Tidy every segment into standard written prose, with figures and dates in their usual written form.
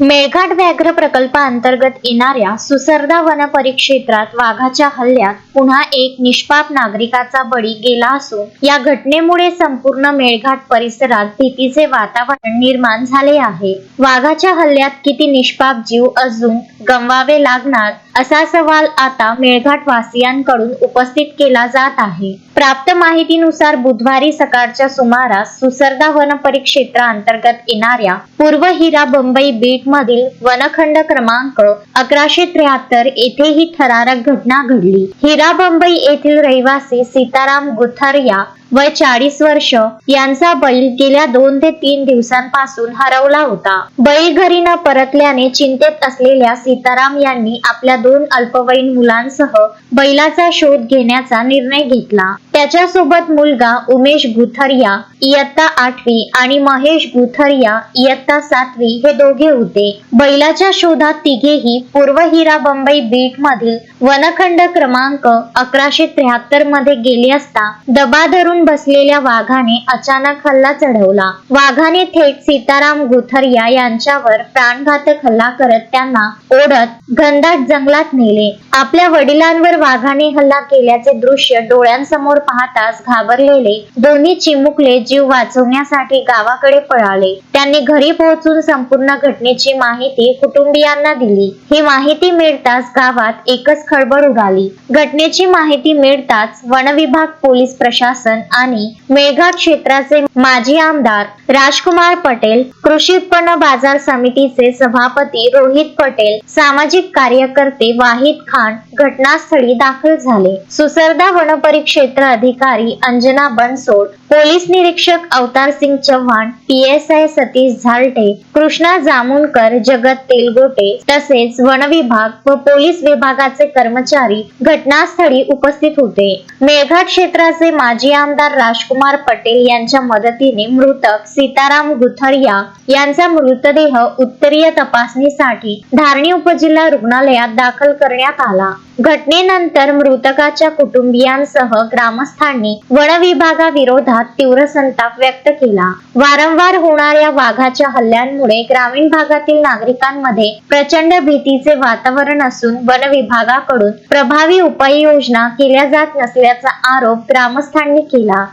मेळघाट व्याघ्र प्रकल्पाअंतर्गत येणाऱ्या सुसरदा वन परिक्षेत्रात वाघाच्या हल्ल्यात पुन्हा एक निष्पाप नागरिकाचा बळी गेला असून या घटनेमुळे संपूर्ण मेळघाट परिसरात भीतीचे वातावरण निर्माण झाले आहे। वाघाच्या हल्ल्यात किती निष्पाप जीव अजून गमवावे लागणार असा सवाल आता मेळघाट वासियांकडून उपस्थित केला जात आहे। प्राप्त माहितीनुसार बुधवारी सकाळच्या सुमारास सुसरदा वन परिक्षेत्राअंतर्गत येणाऱ्या पूर्व हिरा बंबई बीट मधील वनखंड क्रमांक 1173 येथे ही थरारक घटना घडली। हिरा बंबई येथील रहिवासी सीताराम गुथरिया वय 40 वर्ष यांचा बैल गेल्या 2 ते 3 दिवसांपासून हरवला होता। बैल घरी न परतल्याने चिंतेत असलेल्या सीताराम यांनी आपल्या 2 अल्पवयीन मुलांसह बैलाचा शोध घेण्याचा निर्णय घेतला। त्याच्या सोबत मुलगा उमेश गुथरिया इयत्ता 8वी आणि महेश गुथरिया इयत्ता 7वी हे दोघे होते। बैलाच्या शोधात तिघेही पूर्व हिरा बंबई बीट मधील वनखंड क्रमांक 1173 मध्ये गेले असता दबा धरून बसलेल्या वाघाने अचानक हल्ला चढवला। वाघाने थेट सीताराम गुथरिया यांच्यावर प्राणघातक हल्ला करत त्यांना ओढत घनदाट जंगलात नेले। आपल्या वडिलांवर वाघाने हल्ला केल्याचे दृश्य डोळ्यांसमोर पाहताच घाबरलेले दोन्ही चिमुकले जीव वाचवण्यासाठी गावाकडे पळाले। त्यांनी घरी पोहोचून संपूर्ण घटनेची माहिती कुटुंबियांना दिली। ही माहिती मिळताच गावात एकच खळबळ उडाली। घटनेची माहिती मिळताच वन विभाग, पोलीस प्रशासन आणि मेळघाट क्षेत्राचे माजी आमदार राजकुमार पटेल, कृषी उत्पन्न बाजार समितीचे सभापती रोहित पटेल, सामाजिक कार्यकर्ते वाहिद खान घटनास्थळी दाखल झाले। सुसरदा वन परिक्षेत्र अधिकारी अंजना बनसोड, पोलीस निरीक्षक अवतार सिंग चव्हाण, PSI सतीश झालटे, कृष्णा जामुनकर, जगत तेलगोटे तसेच वन विभाग व पोलीस विभागाचे कर्मचारी घटनास्थळी उपस्थित होते। मेळघाट क्षेत्राचे माजी आमदार राजकुमार पटेल यांच्या मदतीने मृतक सीताराम गुथरिया यांचा मृतदेह उत्तरीय तपासणीसाठी धारणी उपजिल्हा रुग्णालयात दाखल करण्यात आला। घटनेनंतर मृतकाच्या कुटुंबियांसह ग्रामस्थांनी वन विभागाविरोधात तीव्र संताप व्यक्त केला। वारंवार होणाऱ्या वाघाच्या हल्ल्यांमुळे ग्रामीण भागातील नागरिकांमध्ये प्रचंड भीतीचे वातावरण असून वन विभागाकडून प्रभावी उपाययोजना केल्या जात नसल्याचा आरोप ग्रामस्थांनी केला।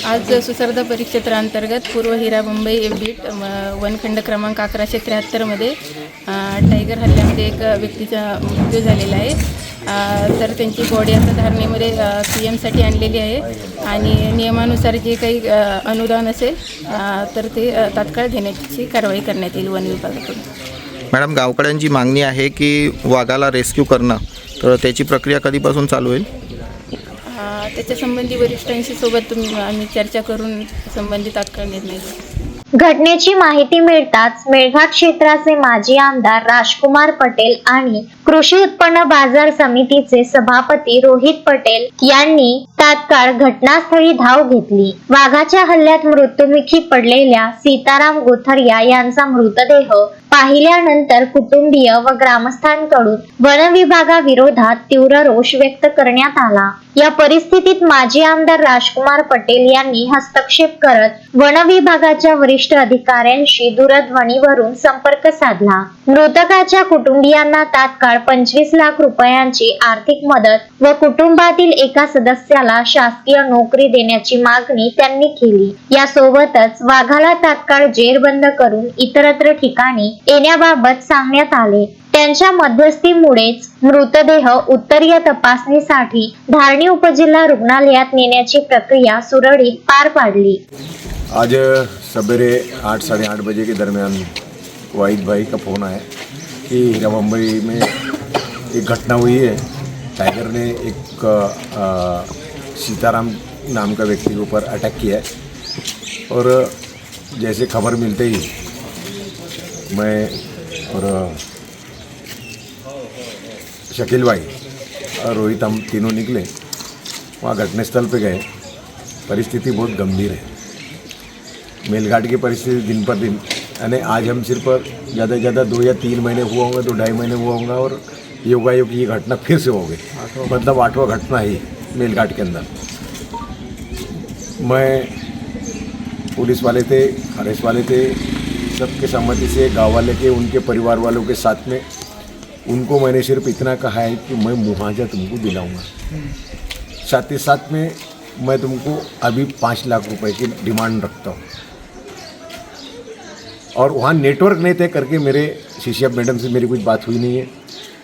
आज सुसरदा परिक्षेत्रांतर्गत पूर्व हिरा मुंबई बीट वनखंड क्रमांक 1173 मध्ये टायगर हल्ल्यामध्ये एक व्यक्तीचा मृत्यू झालेला आहे। तर त्यांची बॉडी आता धारणेमध्ये CM साठी आणलेली आहे आणि नियमानुसार जे काही अनुदान असेल तर ते तात्काळ देण्याची कारवाई करण्यात येईल वन विभागाकडून। मॅडम, गावकऱ्यांची मागणी आहे की वाघाला रेस्क्यू करणं, तर त्याची प्रक्रिया कधीपासून चालू होईल? त्याच्या संबंधी वरिष्ठांशी सोबत आम्ही चर्चा करून संबंधित तात्काळ निर्णय घेऊ। घटनेची माहिती मिळताच मेळघाट क्षेत्राचे माजी आमदार राजकुमार पटेल आणि कृषी उत्पन्न बाजार समितीचे सभापती रोहित पटेल यांनी तात्काळ घटनास्थळी धाव घेतली। वाघाच्या हल्ल्यात मृत्युमुखी पडलेल्या सीताराम गुथरिया यांचा मृतदेह पाहिल्यानंतर कुटुंबीय व ग्रामस्थांकडून वन विभागाविरोधात तीव्र रोष व्यक्त करण्यात आला। या परिस्थितीत माजी आमदार राजकुमार पटेल यांनी हस्तक्षेप करत वन विभागाच्या वरिष्ठ अधिकाऱ्यांशी दूरध्वनीवरून संपर्क साधला। मृतकाच्या कुटुंबियांना तात्काळ 25 लाख रुपयांची आर्थिक मदत व कुटुंबातील एका सदस्याला शासकीय नोकरी देण्याची मागणी त्यांनी केली। यासोबतच वाघाला तात्काळ जेरबंद करून इतरत्र ठिकाणी येण्याबाबत सांगण्यात आले। त्यांच्या मध्यस्थीमुळेच मृतदेह उत्तरीय तपासणीसाठी धारणी उपजिल्हा रुग्णालयात नेण्याची प्रक्रिया सुरळीत पार पाडली। आज सवेरे 8 साढ़े 8 बजे के दरमियान वाहिद भाई का फ़ोन आया कि हीरा मुंबई में एक घटना हुई है। टाइगर ने एक सीताराम नाम का व्यक्ति के ऊपर अटैक किया है और जैसे खबर मिलते ही मैं और शकील भाई और रोहित हम तीनों निकले, वहाँ घटनास्थल पे गए। परिस्थिति बहुत गंभीर है। मेलघाट की परिस्थिति दिन पर दिन, यानी आज हम सिर्फ ज़्यादा से ज़्यादा 2 या 3 महीने हुआ होगा, 2-2.5 महीने हुआ होगा और योगायोग की ये घटना फिर से हो गई। मतलब 8वां घटना ही मेलघाट के अंदर। मैं पुलिस वाले थे, फॉरेस्ट वाले थे, सबके सहमति से गाँव वाले के उनके परिवार वालों के साथ में उनको मैंने सिर्फ इतना कहा है कि मैं मुआवजा तुमको दिलाऊंगा। साथ ही साथ में मैं तुमको अभी 5 लाख रुपए की डिमांड रखता हूँ। और वहाँ नेटवर्क नहीं तय करके मेरे सीसीएफ मैडम से मेरी कुछ बात हुई नहीं है,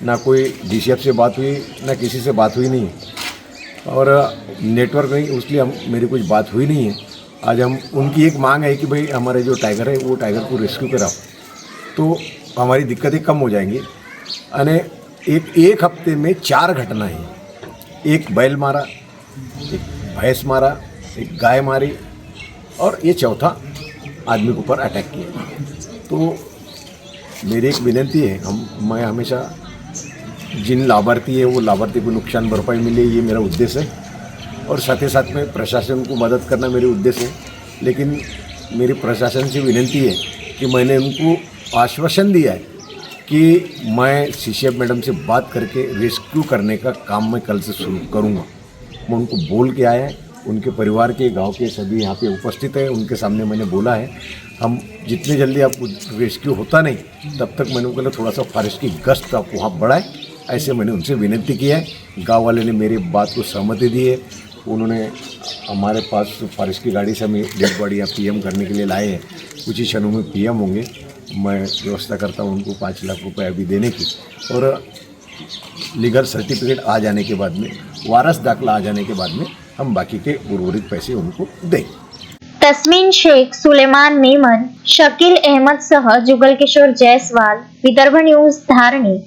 ना कोई डीसीएफ से बात हुई, ना किसी से बात हुई नहीं है। और नेटवर्क नहीं, इसलिए मेरी कुछ बात हुई नहीं है। आज हम उनकी एक मांग है कि भाई हमारे जो टाइगर है वो टाइगर को रेस्क्यू कराओ, तो हमारी दिक्कतें कम हो जाएंगी। अने एक हफ्ते में 4 घटनाएं, एक बैल मारा, एक भैंस मारा, एक गाय मारी और ये चौथा आदमी के ऊपर अटैक किया। तो मेरी एक विनती है, मैं हमेशा जिन लाभार्थी है वो लाभार्थी को नुकसान भरपाई मिले, ये मेरा उद्देश्य है। और साथ ही साथ में प्रशासन को मदद करना मेरी उद्देश्य है। लेकिन मेरी प्रशासन से विनती है कि मैंने उनको आश्वासन दिया है कि मैं सीसीएफ मैडम से बात करके रेस्क्यू करने का काम मैं कल से शुरू करूँगा। मैं उनको बोल के आया है, उनके परिवार के, गांव के सभी यहाँ पे उपस्थित है, उनके सामने मैंने बोला है हम जितनी जल्दी आप रेस्क्यू होता नहीं तब तक मैंने उनको थोड़ा सा फॉरेस्ट की गश्त आप वहाँ बढ़ाए, ऐसे मैंने उनसे विनती की है। गांव वाले ने मेरी बात को सहमति दी है। उन्होंने हमारे पास फॉरेस्ट की गाड़ी से हमें डेड बॉडी या पीएम करने के लिए लाए हैं। कुछ ही क्षणों में पीएम होंगे। मैं व्यवस्था करता हूँ उनको 5 लाख रुपए अभी देने की, और लीगल सर्टिफिकेट आ जाने के बाद में, वारस दाखला आ जाने के बाद में हम बाकी के उर्वरित पैसे उनको दें। तस्मीन शेख, सुलेमान मेमन, शकील अहमद सह जुगल किशोर जयस्वाल, विदर्भ न्यूज, धारणी।